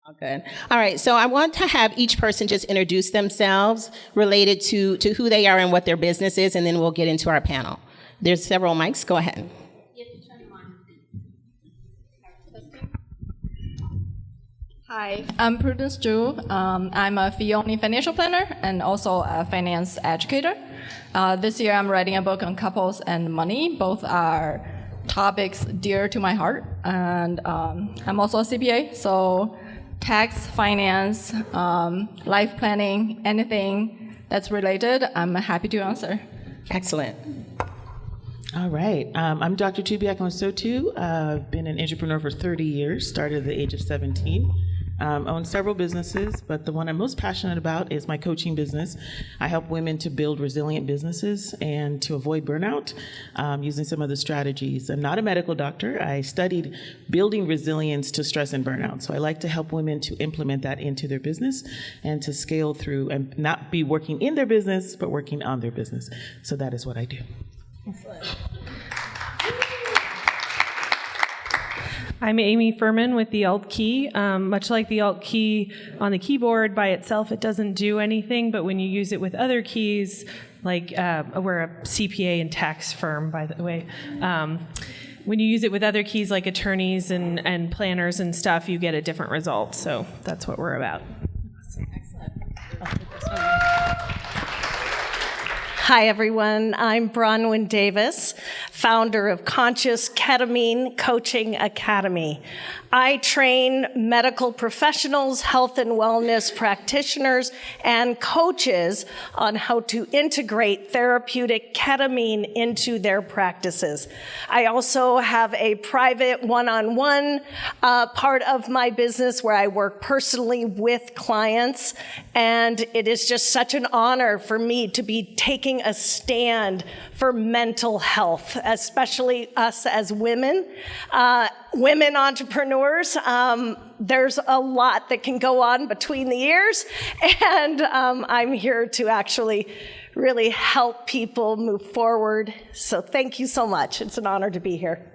All good. All right, so I want to have each person just introduce themselves related to who they are and what their business is, and then we'll get into our panel. There's several mics. Go ahead. Hi, I'm Prudence Zhu. I'm a fee-only financial planner and also a finance educator. This year I'm writing a book on couples and money. Both are topics dear to my heart. And I'm also a CPA, so tax, finance, life planning, anything that's related, I'm happy to answer. Excellent. All right. I'm Dr. Tubiak Onsotu. I've been an entrepreneur for 30 years, started at the age of 17. Own several businesses, but the one I'm most passionate about is my coaching business. I help women to build resilient businesses and to avoid burnout using some of the strategies. I'm not a medical doctor. I studied building resilience to stress and burnout. So I like to help women to implement that into their business and to scale through and not be working in their business, but working on their business. So that is what I do. Excellent. I'm Amy Furman with the Alt key. Much like the Alt key on the keyboard by itself, it doesn't do anything, but when you use it with other keys, like we're a CPA and tax firm, by the way. When you use it with other keys like attorneys and planners and stuff, you get a different result. So that's what we're about. Hi, everyone. I'm Bronwyn Davis, founder of Conscious Ketamine Coaching Academy. I train medical professionals, health and wellness practitioners, and coaches on how to integrate therapeutic ketamine into their practices. I also have a private one-on-one part of my business where I work personally with clients, and it is just such an honor for me to be taking a stand for mental health, especially us as women. Women entrepreneurs, there's a lot that can go on between the ears, and I'm here to actually really help people move forward. So thank you so much. It's an honor to be here.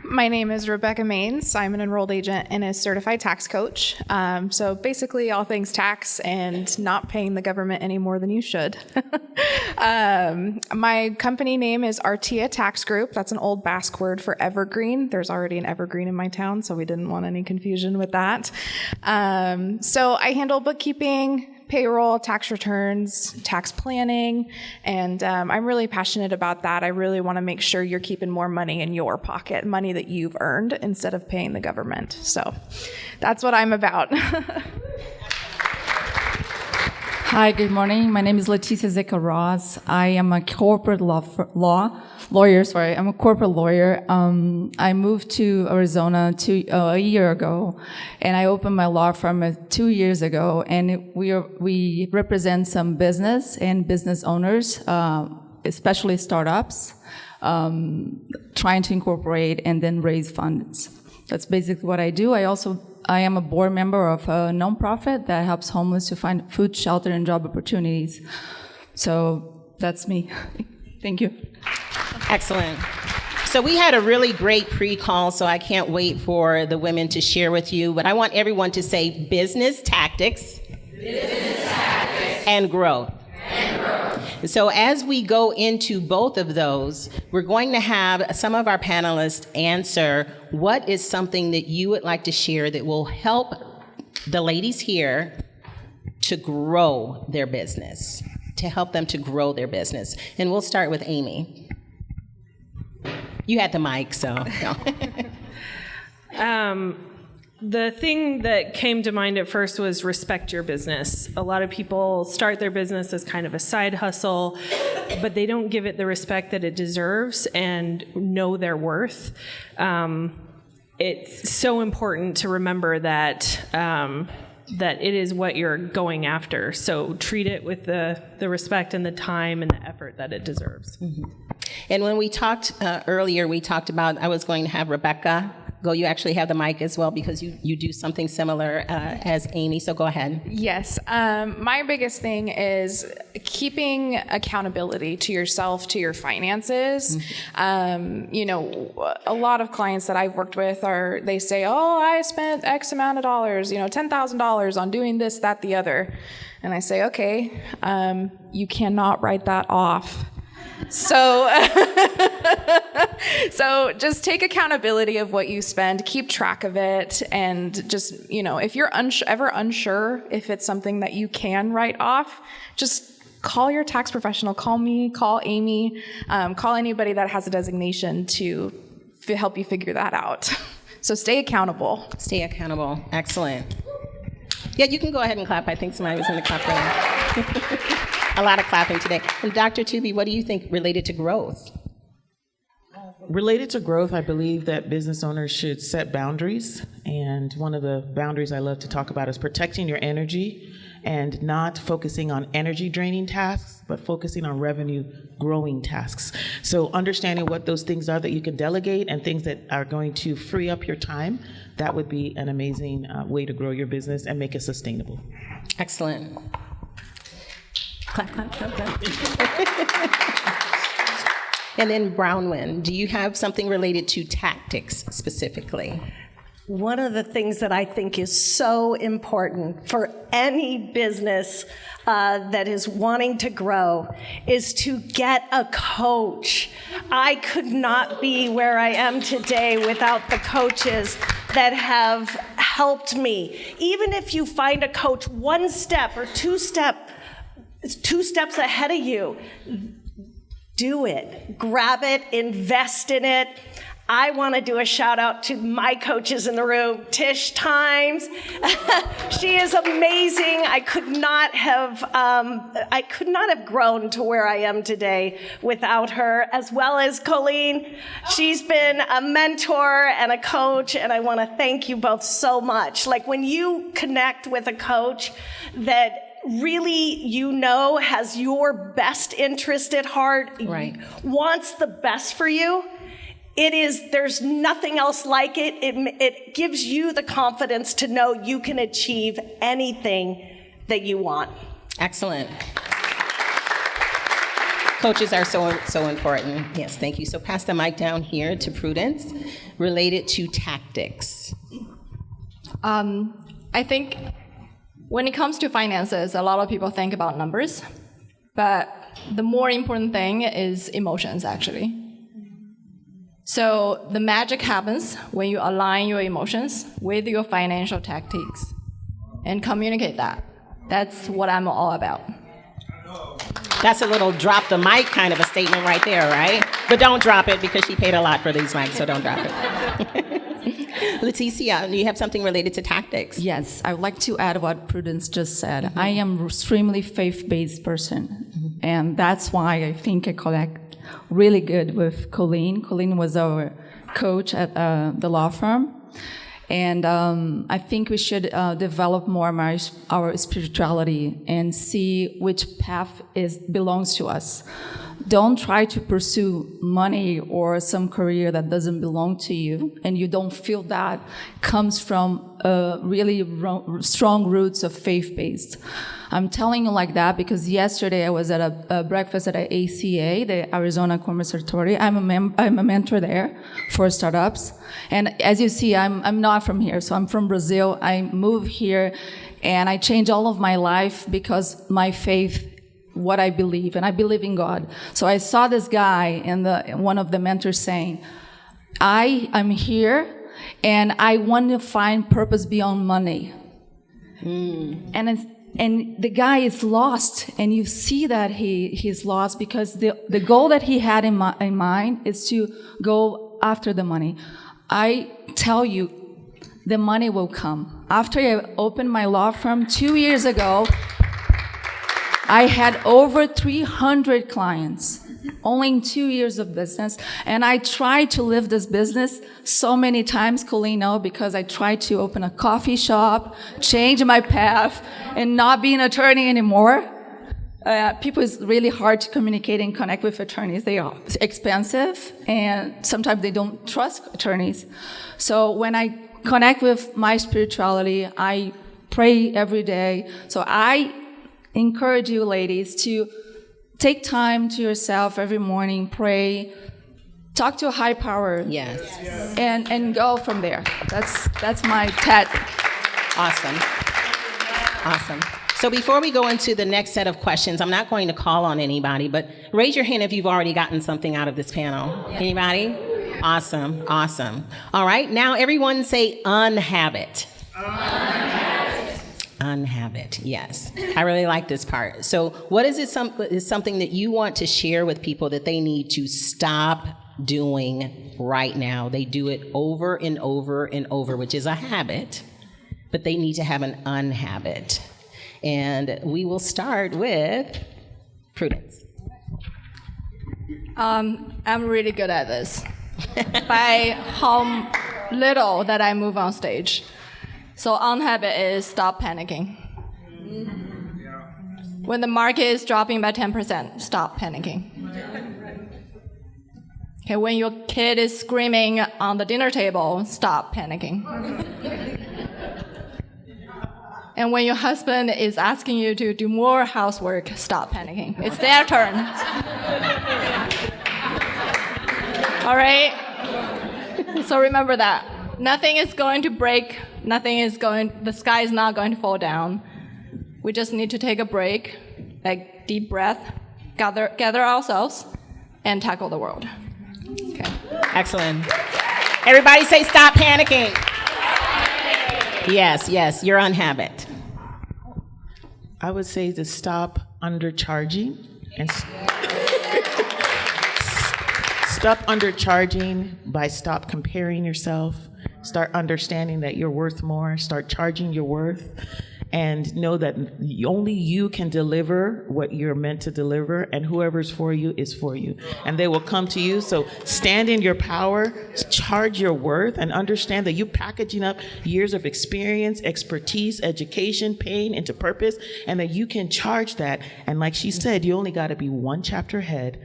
My name is Rebecca Maines. I'm an enrolled agent and a certified tax coach. So basically all things tax and not paying the government any more than you should. My company name is Artia Tax Group. That's an old Basque word for evergreen. There's already an evergreen in my town, so we didn't want any confusion with that. So I handle bookkeeping, payroll, tax returns, tax planning, and I'm really passionate about that. I really want to make sure you're keeping more money in your pocket, money that you've earned instead of paying the government. So that's what I'm about. Hi, good morning. My name is Leticia Zeka-Ross. I am a corporate lawyer. I'm a corporate lawyer. I moved to Arizona a year ago, and I opened my law firm 2 years ago. And we represent some business and business owners, especially startups, trying to incorporate and then raise funds. That's basically what I do. I am a board member of a nonprofit that helps homeless to find food, shelter, and job opportunities. So that's me. Thank you. Excellent. So we had a really great pre-call, so I can't wait for the women to share with you. But I want everyone to say business tactics, and growth. So as we go into both of those, we're going to have some of our panelists answer what is something that you would like to share that will help the ladies here to grow their business, to help them to grow their business. And we'll start with Amy. You had the mic, so. No. The thing that came to mind at first was respect your business. A lot of people start their business as kind of a side hustle, but they don't give it the respect that it deserves and know their worth. It's so important to remember that that it is what you're going after. So treat it with the respect and the time and the effort that it deserves. Mm-hmm. And when we talked earlier, we talked about I was going to have Rebecca you actually have the mic as well because you do something similar as Amy, so go ahead. Yes. My biggest thing is keeping accountability to yourself, to your finances. You know, a lot of clients that I've worked with they say, oh, I spent X amount of dollars, $10,000 on doing this, that, the other. And I say, okay, you cannot write that off. So, so just take accountability of what you spend, keep track of it, and just, if you're ever unsure if it's something that you can write off, just call your tax professional, call me, call Amy, call anybody that has a designation to help you figure that out. So stay accountable. Stay accountable. Excellent. Yeah, you can go ahead and clap. I think somebody was in the clapping. A lot of clapping today. And Dr. Tooby, what do you think related to growth? Related to growth, I believe that business owners should set boundaries. And one of the boundaries I love to talk about is protecting your energy and not focusing on energy draining tasks, but focusing on revenue growing tasks. So understanding what those things are that you can delegate and things that are going to free up your time, that would be an amazing way to grow your business and make it sustainable. Excellent. Clap, clap, clap, clap. And then Brownwyn, do you have something related to tactics specifically? One of the things that I think is so important for any business that is wanting to grow is to get a coach. I could not be where I am today without the coaches that have helped me. Even if you find a coach one step or two steps ahead of you, do it. Grab it, invest in it. I want to do a shout out to my coaches in the room, Tish Times. She is amazing. I could not have grown to where I am today without her, as well as Colleen. She's been a mentor and a coach, and I want to thank you both so much. Like when you connect with a coach that really has your best interest at heart, right, wants the best for you, there's nothing else like it. It gives you the confidence to know you can achieve anything that you want. Excellent. Coaches are so important. Yes, thank you. So pass the mic down here to Prudence, related to tactics. I think when it comes to finances, a lot of people think about numbers, but the more important thing is emotions, actually. So the magic happens when you align your emotions with your financial tactics and communicate that. That's what I'm all about. That's a little drop the mic kind of a statement right there, right? But don't drop it because she paid a lot for these mics, so don't drop it. Leticia, do you have something related to tactics? Yes, I would like to add what Prudence just said. I am an extremely faith-based person, and that's why I think I connect really good with Colleen. Colleen was our coach at the law firm, and I think we should develop more our spirituality and see which path belongs to us. Don't try to pursue money or some career that doesn't belong to you, and you don't feel that comes from really strong roots of faith-based. I'm telling you like that because yesterday I was at a breakfast at ACA, the Arizona Commerce Authority. I'm a mentor there for startups, and as you see, I'm not from here, so I'm from Brazil. I moved here, and I changed all of my life because my faith. What I believe, and I believe in God. So I saw this guy and one of the mentors saying, I'm here and I want to find purpose beyond money. And the guy is lost, and you see that he's lost because the goal that he had in mind is to go after the money. I tell you, the money will come. After I opened my law firm 2 years ago, I had over 300 clients, only in 2 years of business. And I tried to live this business so many times, Colleen knows, because I tried to open a coffee shop, change my path, and not be an attorney anymore. people is really hard to communicate and connect with attorneys. They are expensive, and sometimes they don't trust attorneys. So when I connect with my spirituality, I pray every day. So I encourage you ladies to take time to yourself every morning, pray, talk to a high power. Yes. And go from there. That's my TED. Awesome. Awesome. So before we go into the next set of questions, I'm not going to call on anybody, but raise your hand if you've already gotten something out of this panel. Anybody? Awesome. Awesome. All right. Now everyone say unhabit. Unhabit. Yes. I really like this part. So what is something that you want to share with people that they need to stop doing right now? They do it over and over and over, which is a habit, but they need to have an unhabit. And we will start with Prudence. I'm really good at this by how little that I move on stage. So unhabit is stop panicking. When the market is dropping by 10%, stop panicking. Okay, when your kid is screaming on the dinner table, stop panicking. And when your husband is asking you to do more housework, stop panicking. It's their turn. All right? So remember that. Nothing is going to break. The sky is not going to fall down. We just need to take a break, like deep breath, gather ourselves, and tackle the world. Okay. Excellent. Everybody say stop panicking. Yes, you're unhabit. I would say to stop undercharging and stop undercharging by stop comparing yourself, start understanding that you're worth more, start charging your worth, and know that only you can deliver what you're meant to deliver, and whoever's for you is for you. And they will come to you. So stand in your power, charge your worth, and understand that you're packaging up years of experience, expertise, education, pain into purpose, and that you can charge that. And like she said, you only got to be one chapter ahead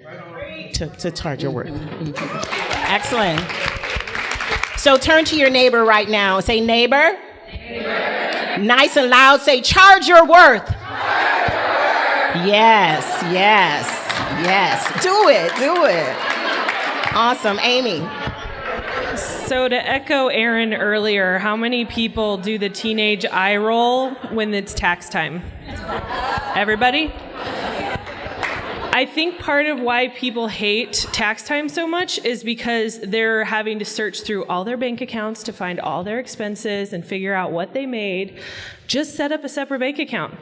to charge your worth. Excellent. So turn to your neighbor right now. Say, neighbor. Nice and loud, say, charge your worth. Yes. Do it. Awesome. Amy. So to echo Aaron earlier, how many people do the teenage eye roll when it's tax time? Everybody? I think part of why people hate tax time so much is because they're having to search through all their bank accounts to find all their expenses and figure out what they made. Just set up a separate bank account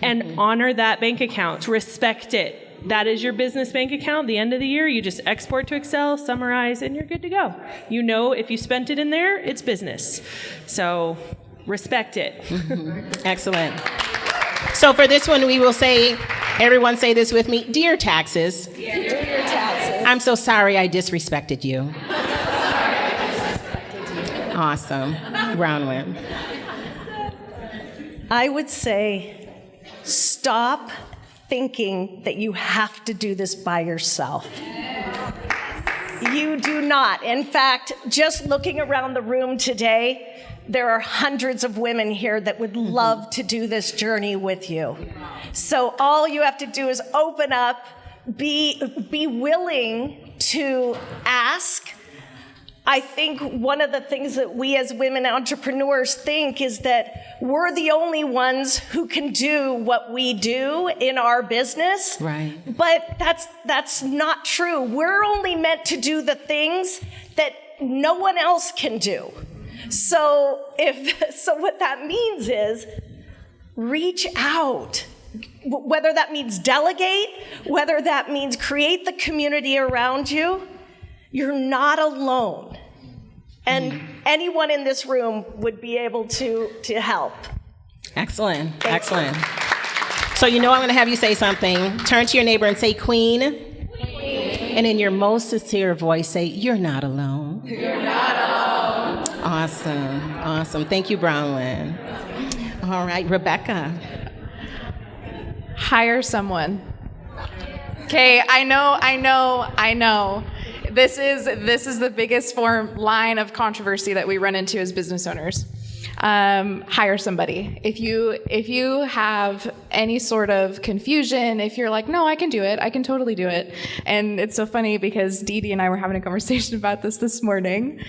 and honor that bank account. Respect it. That is your business bank account. The end of the year, you just export to Excel, summarize, and you're good to go. You know if you spent it in there, it's business. So respect it. Excellent. So for this one, we will say, everyone say this with me, dear taxes. Dear taxes. I'm so sorry I disrespected you. Awesome. Bronwyn. I would say stop thinking that you have to do this by yourself. You do not. In fact, just looking around the room today, there are hundreds of women here that would love to do this journey with you. So all you have to do is open up, be willing to ask. I think one of the things that we as women entrepreneurs think is that we're the only ones who can do what we do in our business. Right. But that's not true. We're only meant to do the things that no one else can do. So what that means is reach out. Whether that means delegate, whether that means create the community around you, you're not alone. And anyone in this room would be able to help. Excellent. Excellent. So you know I'm going to have you say something. Turn to your neighbor and say, Queen. And in your most sincere voice, say, you're not alone. You're not alone. Awesome. Thank you, Bronwyn. All right, Rebecca. hire someone. Okay, I know. This is the biggest line of controversy that we run into as business owners. Hire somebody. If you have any sort of confusion, if you're like, no, I can do it, I can totally do it. And it's so funny because Dee Dee and I were having a conversation about this morning.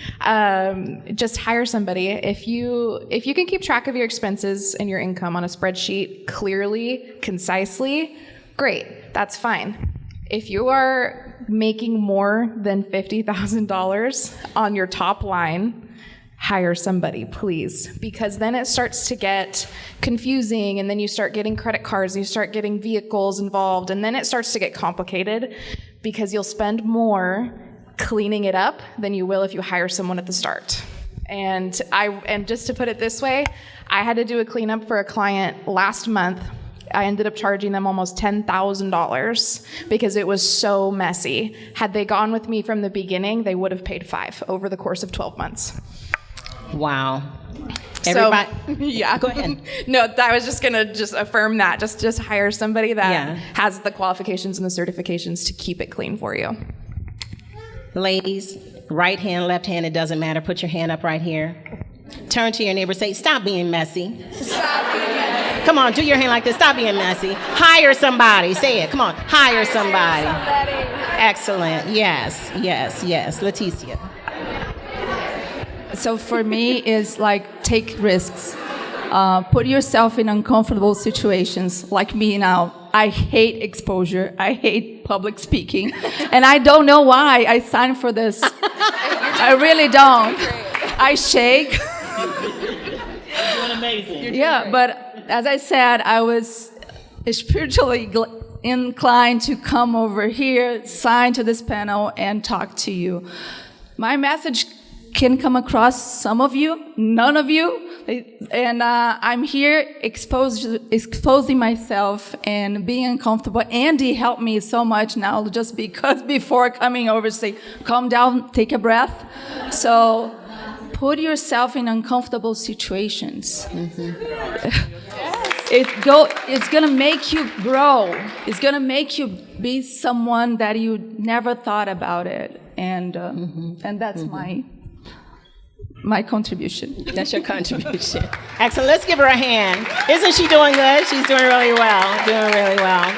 Just hire somebody. If you can keep track of your expenses and your income on a spreadsheet clearly, concisely, great, that's fine. If you are making more than $50,000 on your top line, hire somebody, please, because then it starts to get confusing, and then you start getting credit cards, and you start getting vehicles involved, and then it starts to get complicated because you'll spend more cleaning it up than you will if you hire someone at the start. And just to put it this way, I had to do a cleanup for a client last month. I ended up charging them almost $10,000 because it was so messy. Had they gone with me from the beginning, they would have paid $5,000 over the course of 12 months. Wow. Everybody, yeah. Go ahead. No, I was just gonna affirm that. Just hire somebody that has the qualifications and the certifications to keep it clean for you. Ladies, right hand, left hand, it doesn't matter. Put your hand up right here. Turn to your neighbor, say, stop being messy. Stop being messy. Come on, do your hand like this. Stop being messy. Hire somebody. Say it. Come on. Hire somebody. Excellent. Yes. Leticia. So for me, it's like take risks. Put yourself in uncomfortable situations, like me now. I hate exposure. I hate public speaking. And I don't know why I signed for this. I really don't. I shake. You're doing amazing. Yeah, but as I said, I was spiritually inclined to come over here, sign to this panel, and talk to you. My message can come across some of you, none of you, and I'm here exposing myself and being uncomfortable. Andy helped me so much now, just because before coming over, say, calm down, take a breath. So put yourself in uncomfortable situations. It's gonna make you grow. It's gonna make you be someone that you never thought about it, and that's my contribution. That's your contribution. Excellent. Let's give her a hand. Isn't she doing good? She's doing really well.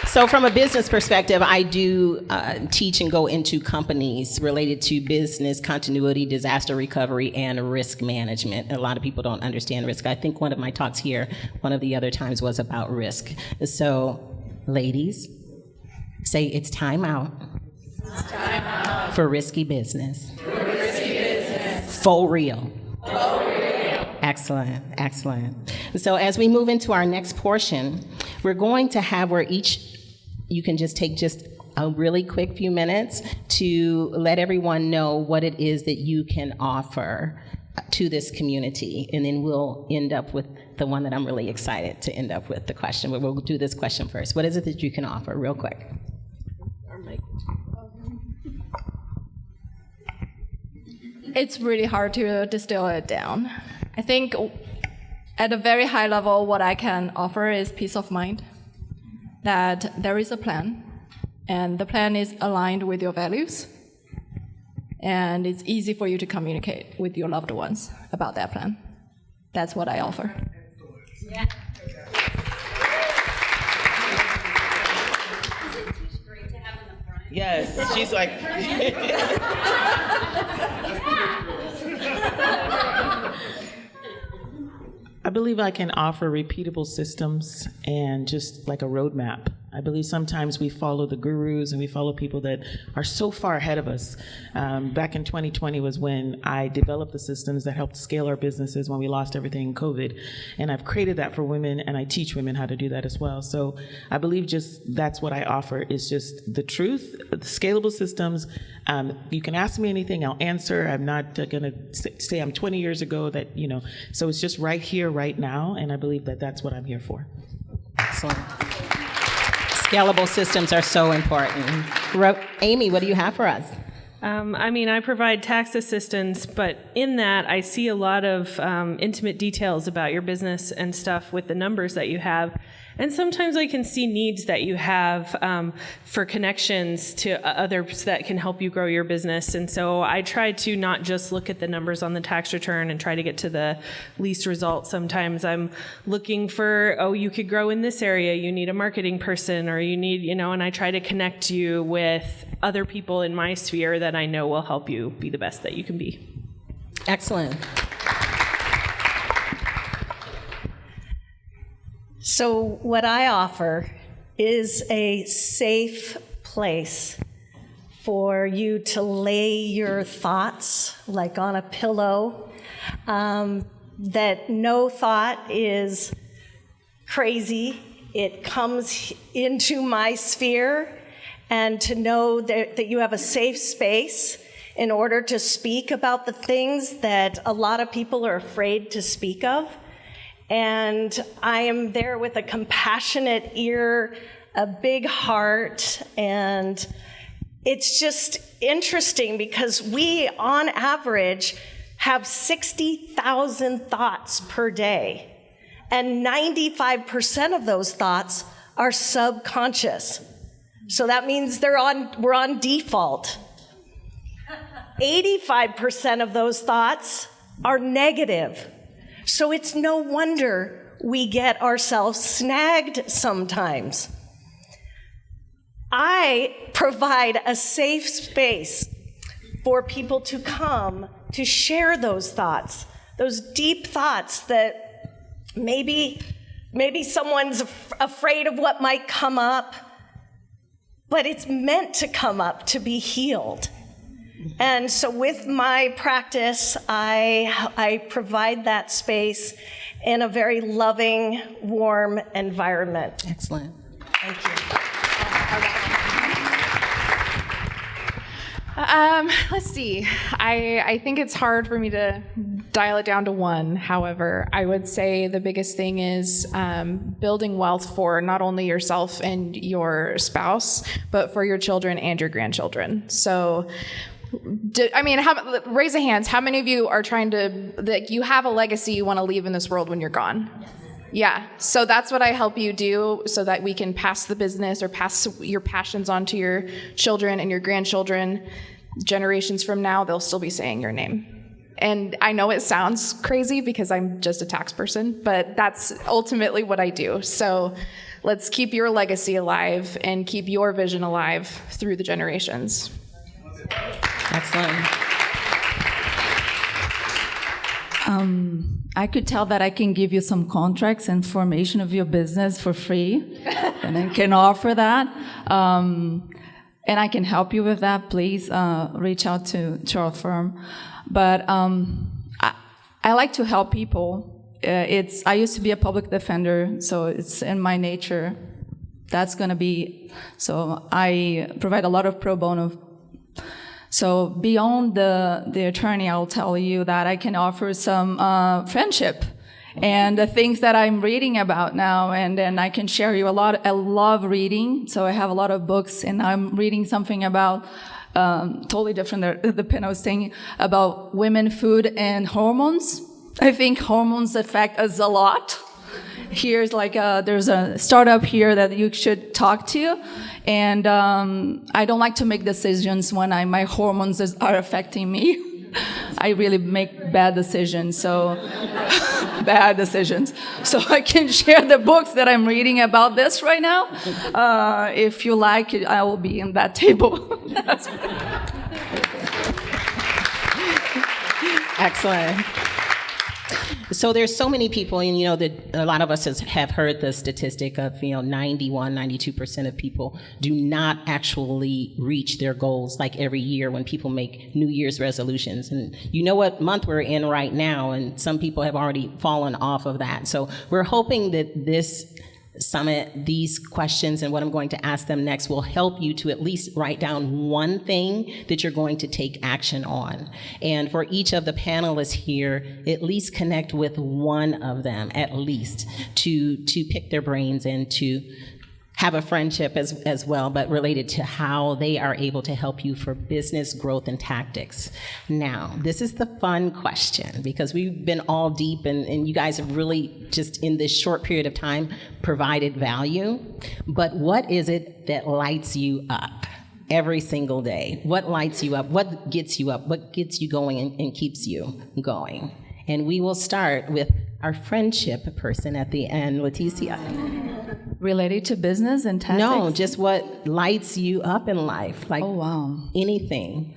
So from a business perspective, I do teach and go into companies related to business continuity, disaster recovery, and risk management. A lot of people don't understand risk. I think one of my talks here, one of the other times, was about risk. So, ladies, say it's time out. It's time out. For risky business. For real. Excellent. So as we move into our next portion, we're going to have where you can just take just a really quick few minutes to let everyone know what it is that you can offer to this community. And then we'll end up with the one that I'm really excited to end up with, the question. But we'll do this question first. What is it that you can offer, real quick? It's really hard to distill it down. I think at a very high level, what I can offer is peace of mind, that there is a plan, and the plan is aligned with your values, and it's easy for you to communicate with your loved ones about that plan. That's what I offer. Yeah. Yes, she's like. I believe I can offer repeatable systems and just like a roadmap. I believe sometimes we follow the gurus and we follow people that are so far ahead of us. Back in 2020 was when I developed the systems that helped scale our businesses when we lost everything in COVID. And I've created that for women, and I teach women how to do that as well. So I believe just that's what I offer, is just the truth, the scalable systems. You can ask me anything, I'll answer. I'm not going to say I'm 20 years ago that, so it's just right here, right now. And I believe that that's what I'm here for. Excellent. Scalable systems are so important. Amy, what do you have for us? I provide tax assistance, but in that I see a lot of intimate details about your business and stuff with the numbers that you have. And sometimes I can see needs that you have for connections to others that can help you grow your business. And so I try to not just look at the numbers on the tax return and try to get to the least result. Sometimes I'm looking for, oh, you could grow in this area, you need a marketing person, or you need, and I try to connect you with other people in my sphere that I know will help you be the best that you can be. Excellent. So what I offer is a safe place for you to lay your thoughts like on a pillow, that no thought is crazy. It comes into my sphere, and to know that you have a safe space in order to speak about the things that a lot of people are afraid to speak of. And I am there with a compassionate ear, a big heart, and it's just interesting because we, on average, have 60,000 thoughts per day, and 95% of those thoughts are subconscious. So that means we're on default. 85% of those thoughts are negative. So it's no wonder we get ourselves snagged sometimes. I provide a safe space for people to come to share those thoughts, those deep thoughts that maybe someone's afraid of what might come up, but it's meant to come up to be healed. And so with my practice, I provide that space in a very loving, warm environment. Excellent. Thank you. Let's see. I think it's hard for me to dial it down to one. However, I would say the biggest thing is building wealth for not only yourself and your spouse, but for your children and your grandchildren. So, raise a hands. How many of you are trying to, you have a legacy you want to leave in this world when you're gone? Yeah, so that's what I help you do so that we can pass the business or pass your passions on to your children and your grandchildren. Generations from now, they'll still be saying your name. And I know it sounds crazy because I'm just a tax person, but that's ultimately what I do. So let's keep your legacy alive and keep your vision alive through the generations. Excellent. I could tell that I can give you some contracts and formation of your business for free, and I can offer that. And I can help you with that. Please reach out to our firm. But I like to help people. I used to be a public defender, so it's in my nature. That's going to be, so I provide a lot of pro bono. So beyond the attorney, I'll tell you that I can offer some friendship and the things that I'm reading about now, and then I can share you a lot. I love reading, so I have a lot of books, and I'm reading something about totally different, the Pinot thing, about women, food, and hormones. I think hormones affect us a lot. Here's there's a startup here that you should talk to, and I don't like to make decisions when my hormones are affecting me. I really make bad decisions, so bad decisions. So I can share the books that I'm reading about this right now. If you like, I will be in that table. Excellent. So there's so many people, and that a lot of us have heard the statistic of 91, 92% of people do not actually reach their goals like every year when people make New Year's resolutions. And you know what month we're in right now, and some people have already fallen off of that. So we're hoping that this summit, these questions and what I'm going to ask them next will help you to at least write down one thing that you're going to take action on. And for each of the panelists here, at least connect with one of them, at least, to pick their brains and to have a friendship as well, but related to how they are able to help you for business growth and tactics. Now, this is the fun question, because we've been all deep and you guys have really just in this short period of time provided value. But what is it that lights you up every single day? What lights you up? What gets you up? What gets you going and keeps you going? And we will start with our friendship person at the end, Leticia. Related to business and tactics? No, just what lights you up in life. Like, Oh, wow. anything.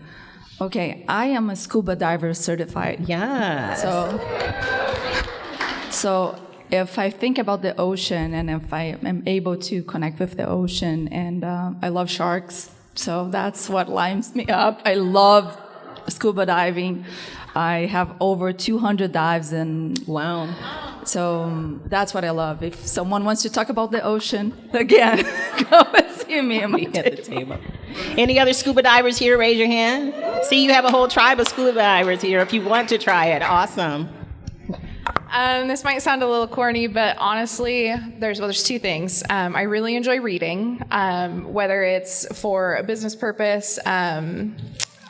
Okay, I am a scuba diver certified. Yeah. So if I think about the ocean and if I am able to connect with the ocean, and I love sharks, so that's what lights me up. I love scuba diving. I have over 200 dives, and Wow. so that's what I love. If someone wants to talk about the ocean, again, come and see me at my At the table. Any other scuba divers here? Raise your hand. See, you have a whole tribe of scuba divers here if you want to try it. Awesome. This might sound a little corny, but honestly, there's two things. I really enjoy reading, whether it's for a business purpose.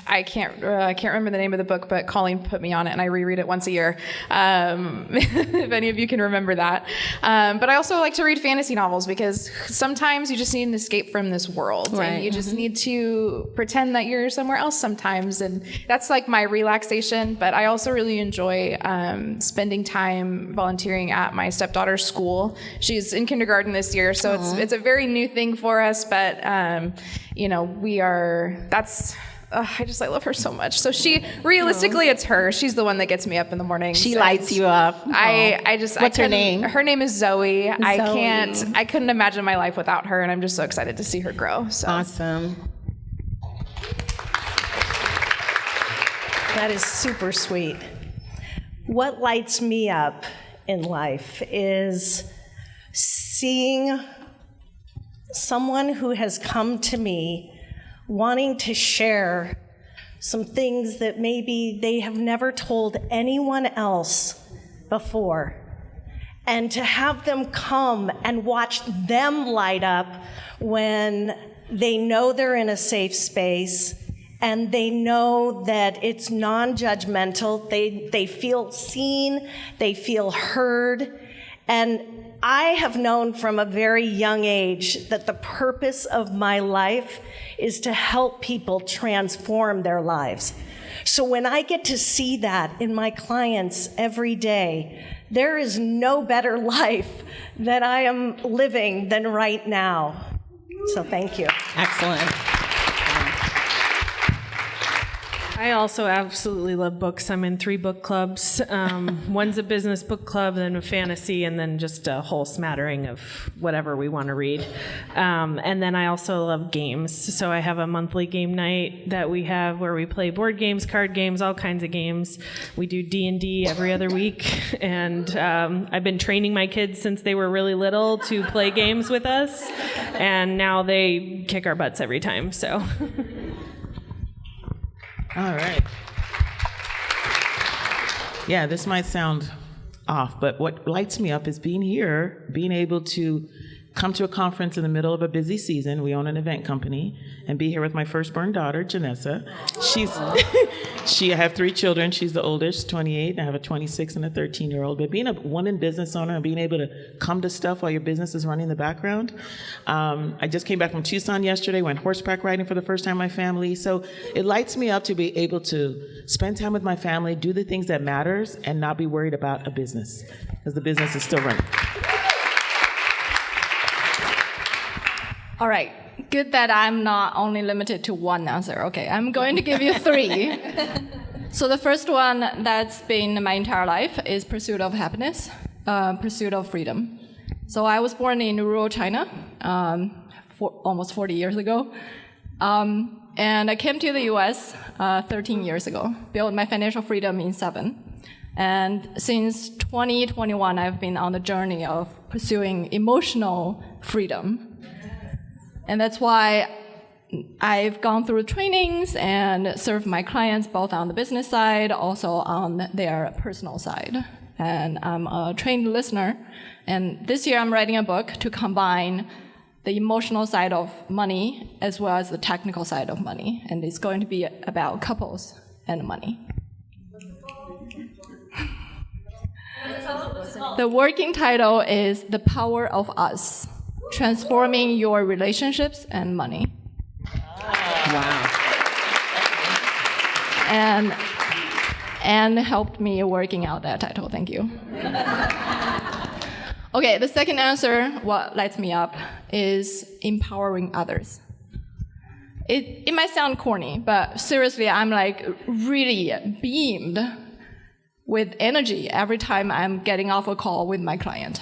I can't remember the name of the book, but Colleen put me on it, and I reread it once a year. If any of you can remember that. But I also like to read fantasy novels, because sometimes you just need an escape from this world, Right. and you just need to pretend that you're somewhere else sometimes, and that's like my relaxation. But I also really enjoy spending time volunteering at my stepdaughter's school. She's in kindergarten this year, so it's a very new thing for us. But I love her so much. So realistically, it's her. She's the one that gets me up in the morning. She lights you up. What's her name? Her name is Zoe. Zoe. I couldn't imagine my life without her, and I'm just so excited to see her grow. So. Awesome. That is super sweet. What lights me up in life is seeing someone who has come to me wanting to share some things that maybe they have never told anyone else before. And to have them come and watch them light up when they know they're in a safe space and they know that it's non-judgmental, they feel seen, they feel heard. And I have known from a very young age that the purpose of my life is to help people transform their lives. So when I get to see that in my clients every day, there is no better life that I am living than right now. So thank you. Excellent. I also absolutely love books. I'm in 3 book clubs. One's a business book club, then a fantasy, and then just a whole smattering of whatever we want to read. And then I also love games. So I have a monthly game night that we have where we play board games, card games, all kinds of games. We do D&D every other week. And I've been training my kids since they were really little to play games with us. And now they kick our butts every time, so... All right. Yeah, this might sound off, but what lights me up is being here, being able to come to a conference in the middle of a busy season. We own an event company, and be here with my firstborn daughter, Janessa. I have 3 children. She's the oldest, 28, and I have a 26 and a 13-year-old. But being a woman business owner and being able to come to stuff while your business is running in the background. I just came back from Tucson yesterday, went horseback riding for the first time with my family. So it lights me up to be able to spend time with my family, do the things that matters, and not be worried about a business, because the business is still running. All right. Good that I'm not only limited to one answer. Okay, I'm going to give you 3. So the first one that's been my entire life is pursuit of happiness, pursuit of freedom. So I was born in rural China almost 40 years ago. And I came to the US 13 years ago, built my financial freedom in 7. And since 2021, I've been on the journey of pursuing emotional freedom. And that's why I've gone through trainings and served my clients both on the business side, also on their personal side. And I'm a trained listener. And this year I'm writing a book to combine the emotional side of money as well as the technical side of money. And it's going to be about couples and money. The working title is The Power of Us, Transforming Your Relationships and Money. Wow. And helped me working out that title. Thank you. Okay, the second answer, what lights me up, is empowering others. It might sound corny, but seriously, I'm like really beamed with energy every time I'm getting off a call with my client.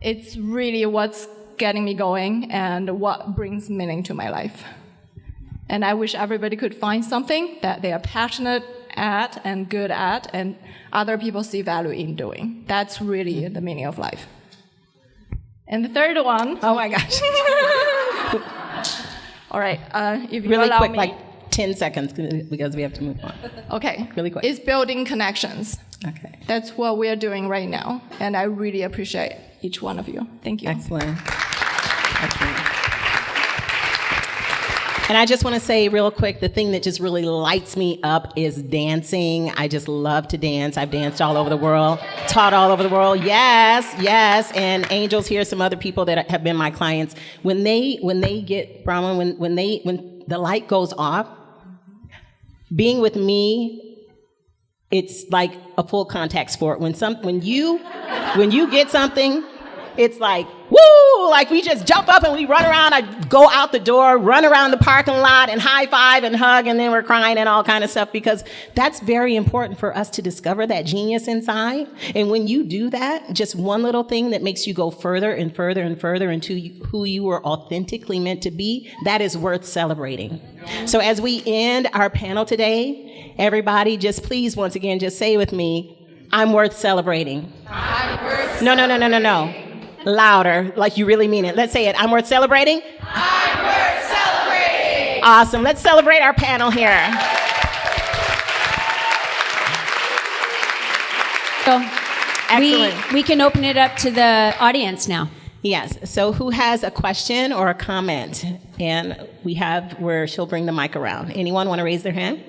It's really what's getting me going and what brings meaning to my life. And I wish everybody could find something that they are passionate at and good at and other people see value in doing. That's really the meaning of life. And the third one, oh my gosh. All right, if you Really allow quick, me. like 10 seconds, because we have to move on. Okay. Really quick. Is building connections. Okay. That's what we are doing right now, and I really appreciate each one of you. Thank you. Excellent. Excellent. And I just want to say real quick, the thing that just really lights me up is dancing. I just love to dance. I've danced all over the world, taught all over the world. Yes, yes. And Angels, here are some other people that have been my clients. When they get, Bronwyn, when the light goes off, being with me, it's like a full contact sport. When you get something, it's like, woo, like we just jump up and we run around. I go out the door, run around the parking lot and high five and hug, and then we're crying and all kind of stuff, because that's very important for us to discover that genius inside. And when you do that, just one little thing that makes you go further and further and further into who you were authentically meant to be, that is worth celebrating. So as we end our panel today, everybody just please once again just say with me, I'm worth celebrating. I'm worth No. Louder, like you really mean it. Let's say it. I'm worth celebrating. I'm worth celebrating. Awesome. Let's celebrate our panel here. So Excellent. we can open it up to the audience now. Yes. So who has a question or a comment? And we have where she'll bring the mic around. Anyone want to raise their hand?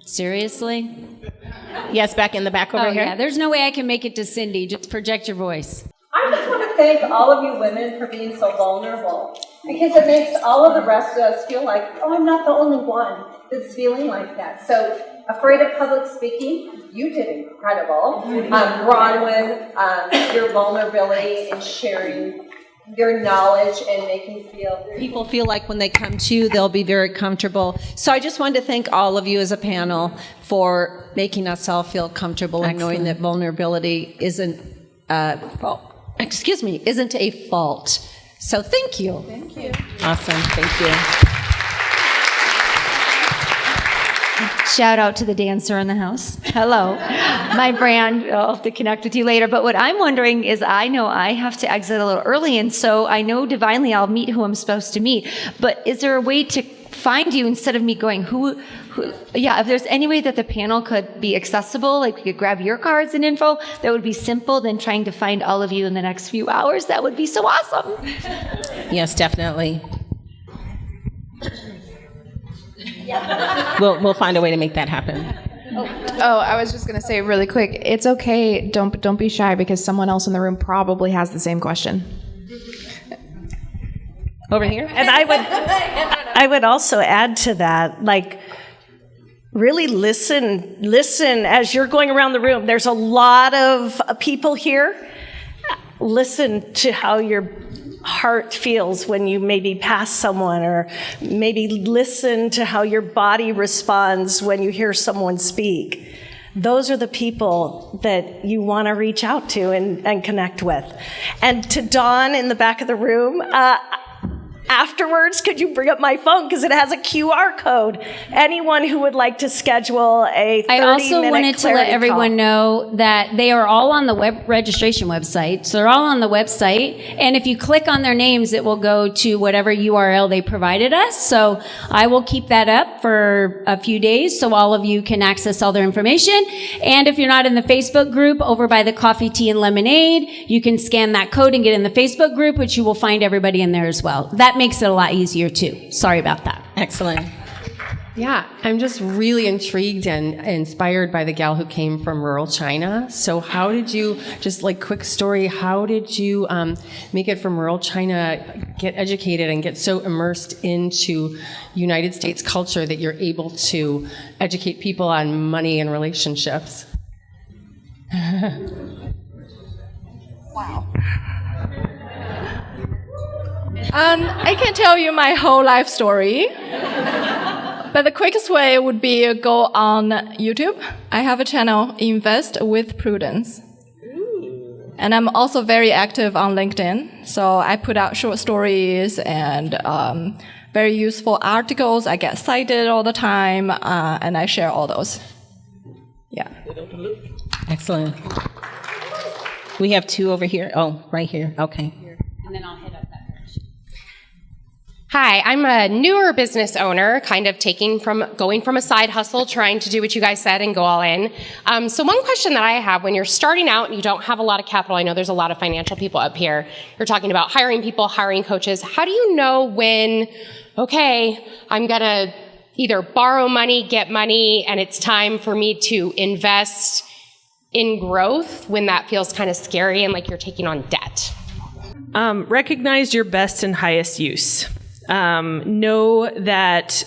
Seriously? Yes, back in the back over here. Yeah, there's no way I can make it to Cindy. Just project your voice. I just want to thank all of you women for being so vulnerable, because it makes all of the rest of us feel like, oh, I'm not the only one that's feeling like that. So, afraid of public speaking, you did incredible. Bronwyn, your vulnerability and sharing your knowledge and making people feel like when they come to you, they'll be very comfortable. So I just wanted to thank all of you as a panel for making us all feel comfortable and knowing that vulnerability isn't isn't a fault. So thank you. Thank you. Awesome. Thank you. Shout out to the dancer in the house. Hello. My brand, I'll have to connect with you later. But what I'm wondering is, I know I have to exit a little early, and so I know divinely I'll meet who I'm supposed to meet. But is there a way to find you instead of me going, if there's any way that the panel could be accessible, like we could grab your cards and info, that would be simple than trying to find all of you in the next few hours. That would be so awesome. Yes, definitely. We'll find a way to make that happen. Oh, I was just going to say really quick, it's okay. Don't be shy, because someone else in the room probably has the same question. Over here? And I would also add to that, like, really listen as you're going around the room. There's a lot of people here. Listen to how your heart feels when you maybe pass someone, or maybe listen to how your body responds when you hear someone speak. Those are the people that you want to reach out to and connect with. And to Dawn in the back of the room, Afterwards, could you bring up my phone? Because it has a QR code. Anyone who would like to schedule a 30-minute I also wanted to let clarity everyone call. know that they are all on the web registration website. So they're all on the website. And if you click on their names, it will go to whatever URL they provided us. So I will keep that up for a few days so all of you can access all their information. And if you're not in the Facebook group over by the coffee, tea, and lemonade, you can scan that code and get in the Facebook group, which you will find everybody in there as well. That makes it a lot easier too. Sorry about that. Excellent. Yeah, I'm just really intrigued and inspired by the gal who came from rural China. So how did you, just like quick story, how did you make it from rural China, get educated and get so immersed into United States culture that you're able to educate people on money and relationships? Wow. I can tell you my whole life story. But the quickest way would be go on YouTube. I have a channel, Invest with Prudence. And I'm also very active on LinkedIn. So I put out short stories and very useful articles. I get cited all the time, and I share all those. Yeah. Excellent. We have two over here. Oh, right here. Okay. And then I'll hit up that direction. Hi, I'm a newer business owner, kind of going from a side hustle, trying to do what you guys said and go all in. So one question that I have, when you're starting out and you don't have a lot of capital, I know there's a lot of financial people up here, you're talking about hiring people, hiring coaches. How do you know when, okay, I'm gonna either borrow money, get money, and it's time for me to invest in growth when that feels kind of scary and like you're taking on debt? Recognize your best and highest use. Know that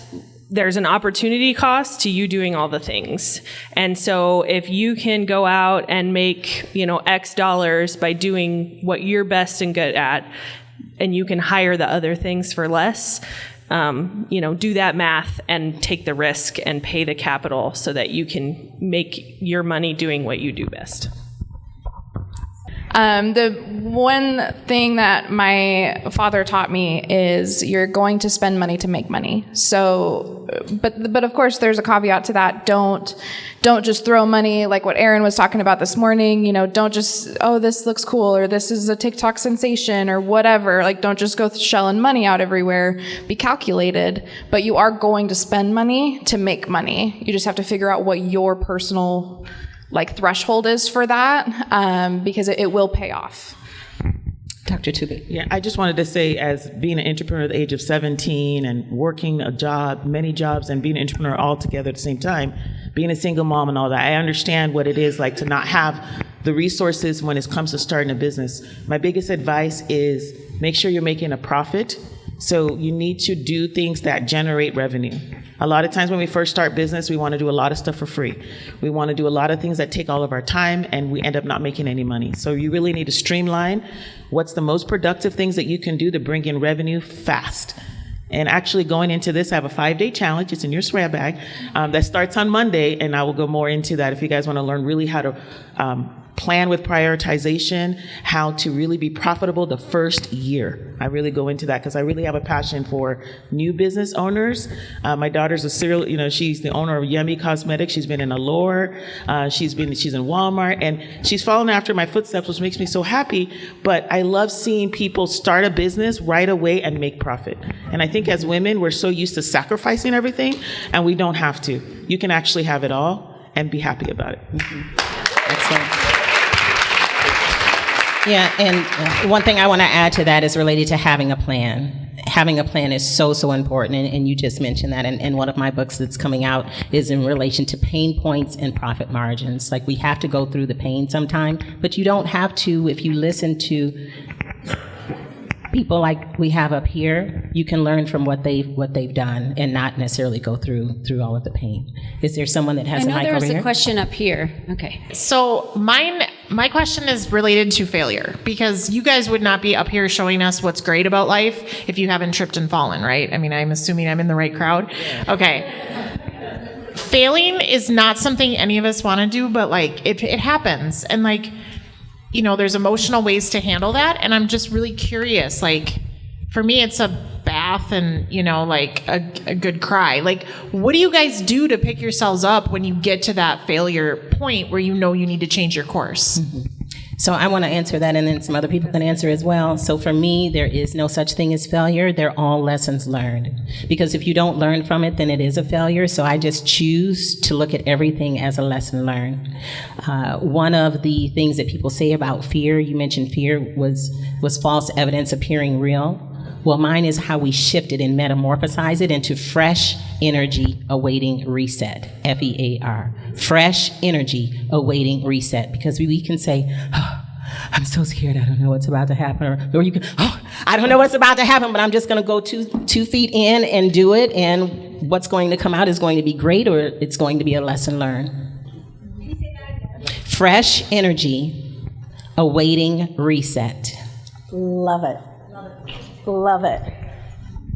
there's an opportunity cost to you doing all the things. And so if you can go out and make, X dollars by doing what you're best and good at, and you can hire the other things for less, do that math and take the risk and pay the capital so that you can make your money doing what you do best. The one thing that my father taught me is you're going to spend money to make money. So, but of course there's a caveat to that. Don't just throw money like what Erin was talking about this morning. Don't just, oh, this looks cool, or this is a TikTok sensation, or whatever. Like, don't just go shelling money out everywhere. Be calculated, but you are going to spend money to make money. You just have to figure out what your personal threshold is for that, because it will pay off. Dr. Tubik. Yeah, I just wanted to say, as being an entrepreneur at the age of 17 and working a job, many jobs, and being an entrepreneur all together at the same time, being a single mom and all that, I understand what it is like to not have the resources when it comes to starting a business. My biggest advice is make sure you're making a profit. So you need to do things that generate revenue. A lot of times when we first start business, we want to do a lot of stuff for free. We want to do a lot of things that take all of our time, and we end up not making any money. So you really need to streamline what's the most productive things that you can do to bring in revenue fast. And actually going into this, I have a 5-day challenge. It's in your swag bag that starts on Monday, and I will go more into that if you guys want to learn really how to plan with prioritization, how to really be profitable the first year. I really go into that because I really have a passion for new business owners. My daughter's a serial, she's the owner of Yummy Cosmetics. She's been in Allure. She's in Walmart, and she's following after my footsteps, which makes me so happy. But I love seeing people start a business right away and make profit. And I think as women, we're so used to sacrificing everything, and we don't have to. You can actually have it all and be happy about it. Mm-hmm. Excellent. Yeah, and one thing I want to add to that is related to having a plan. Having a plan is so, so important, and you just mentioned that, and one of my books that's coming out is in relation to pain points and profit margins. Like, we have to go through the pain sometime, but you don't have to. If you listen to people like we have up here, you can learn from what they've done and not necessarily go through all of the pain. Is there someone that has a mic over here? I know there was a question up here. Okay. So my question is related to failure, because you guys would not be up here showing us what's great about life if you haven't tripped and fallen, right? I mean, I'm assuming I'm in the right crowd. Okay. Failing is not something any of us want to do, but it happens. And there's emotional ways to handle that. And I'm just really curious, for me, it's a bath and, like a good cry. Like, what do you guys do to pick yourselves up when you get to that failure point where you need to change your course? Mm-hmm. So I want to answer that, and then some other people can answer as well. So for me, there is no such thing as failure. They're all lessons learned. Because if you don't learn from it, then it is a failure. So I just choose to look at everything as a lesson learned. One of the things that people say about fear, you mentioned fear was false evidence appearing real. Well, mine is how we shift it and metamorphosize it into fresh energy awaiting reset, FEAR. Fresh energy awaiting reset. Because we can say, oh, I'm so scared, I don't know what's about to happen. Or you can, oh, I don't know what's about to happen, but I'm just going to go 2 feet in and do it, and what's going to come out is going to be great, or it's going to be a lesson learned. Fresh energy awaiting reset. Love it. Love it.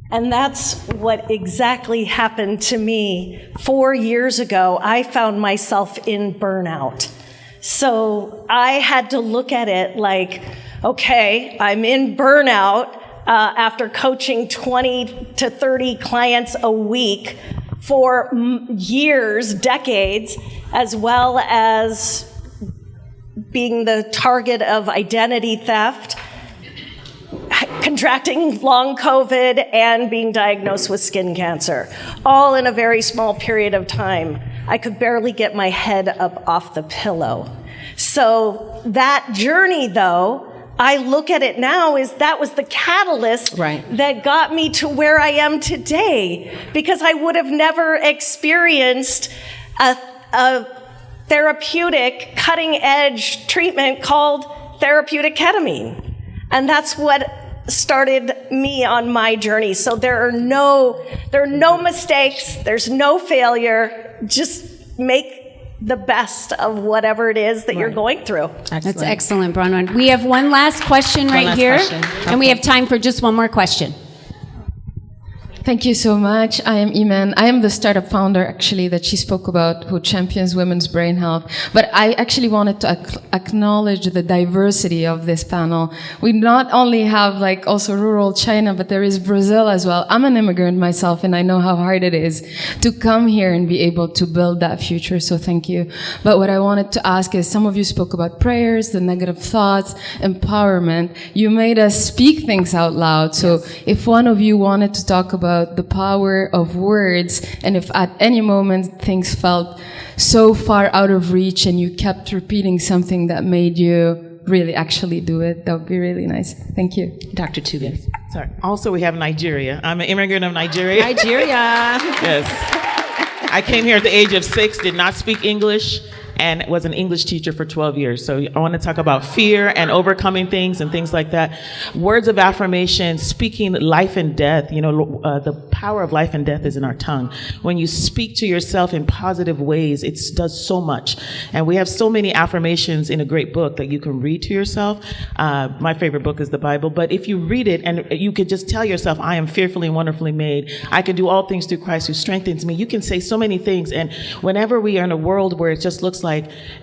And that's what exactly happened to me 4 years ago. I found myself in burnout. So I had to look at it like, okay, I'm in burnout after coaching 20 to 30 clients a week for years, decades, as well as being the target of identity theft, contracting long COVID, and being diagnosed with skin cancer, all in a very small period of time. I could barely get my head up off the pillow. So that journey, though, I look at it now as that was the catalyst that got me to where I am today, because I would have never experienced a therapeutic, cutting-edge treatment called therapeutic ketamine. And that's what started me on my journey. So there are no mistakes, there's no failure. Just make the best of whatever it is that you're going through. Excellent. That's excellent, Bronwyn. We have one last question here, and we have time for just one more question. Thank you so much. I am Iman. I am the startup founder, actually, that she spoke about, who champions women's brain health. But I actually wanted to acknowledge the diversity of this panel. We not only have also rural China, but there is Brazil as well. I'm an immigrant myself, and I know how hard it is to come here and be able to build that future. So thank you. But what I wanted to ask is, some of you spoke about prayers, the negative thoughts, empowerment. You made us speak things out loud. So if one of you wanted to talk about the power of words, and if at any moment things felt so far out of reach and you kept repeating something that made you really actually do it, that would be really nice. Thank you. Dr. Tubis. Sorry. Also, we have Nigeria. I'm an immigrant of Nigeria. Nigeria. Yes. I came here at the age of 6, did not speak English, and was an English teacher for 12 years. So I want to talk about fear and overcoming things and things like that. Words of affirmation, speaking life and death. The power of life and death is in our tongue. When you speak to yourself in positive ways, it does so much. And we have so many affirmations in a great book that you can read to yourself. My favorite book is the Bible. But if you read it and you could just tell yourself, I am fearfully and wonderfully made. I can do all things through Christ who strengthens me. You can say so many things. And whenever we are in a world where it just looks like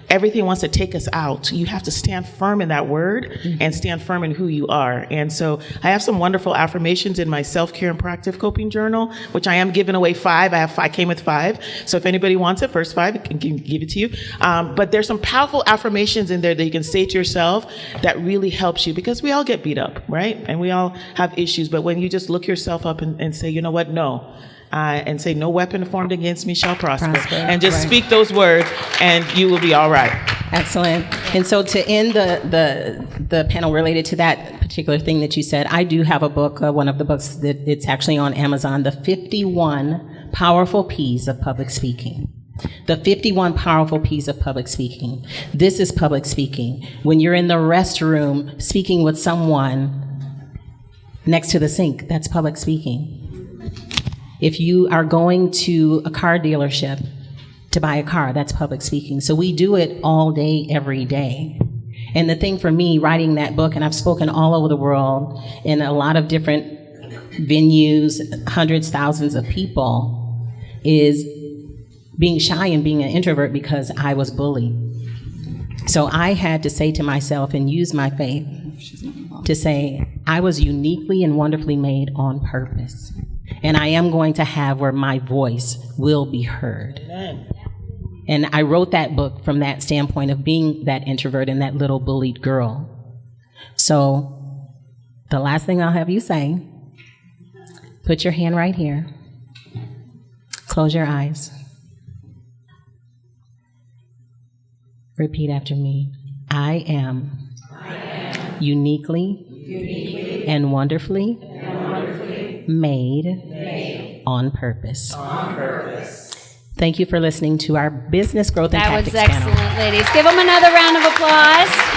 everything wants to take us out, you have to stand firm in that word and stand firm in who you are. And so I have some wonderful affirmations in my self-care and proactive coping journal, which I am giving away 5. I came with 5. So if anybody wants it, first 5, I can give it to you. But there's some powerful affirmations in there that you can say to yourself that really helps you, because we all get beat up, right? And we all have issues. But when you just look yourself up and say, you know what, no. And say, no weapon formed against me shall prosper. And just speak those words, and you will be all right. Excellent. And so to end the panel related to that particular thing that you said, I do have a book, one of the books that it's actually on Amazon, The 51 Powerful P's of Public Speaking. The 51 Powerful P's of Public Speaking. This is public speaking. When you're in the restroom speaking with someone next to the sink, that's public speaking. If you are going to a car dealership to buy a car, that's public speaking. So we do it all day, every day. And the thing for me, writing that book, and I've spoken all over the world in a lot of different venues, hundreds, thousands of people, is being shy and being an introvert because I was bullied. So I had to say to myself and use my faith to say, I was uniquely and wonderfully made on purpose. And I am going to have where my voice will be heard. Amen. And I wrote that book from that standpoint of being that introvert and that little bullied girl. So the last thing I'll have you say, put your hand right here. Close your eyes. Repeat after me. I am uniquely and wonderfully made on purpose. Thank you for listening to our Business Growth and Tactics panel. That was excellent, ladies. Give them another round of applause.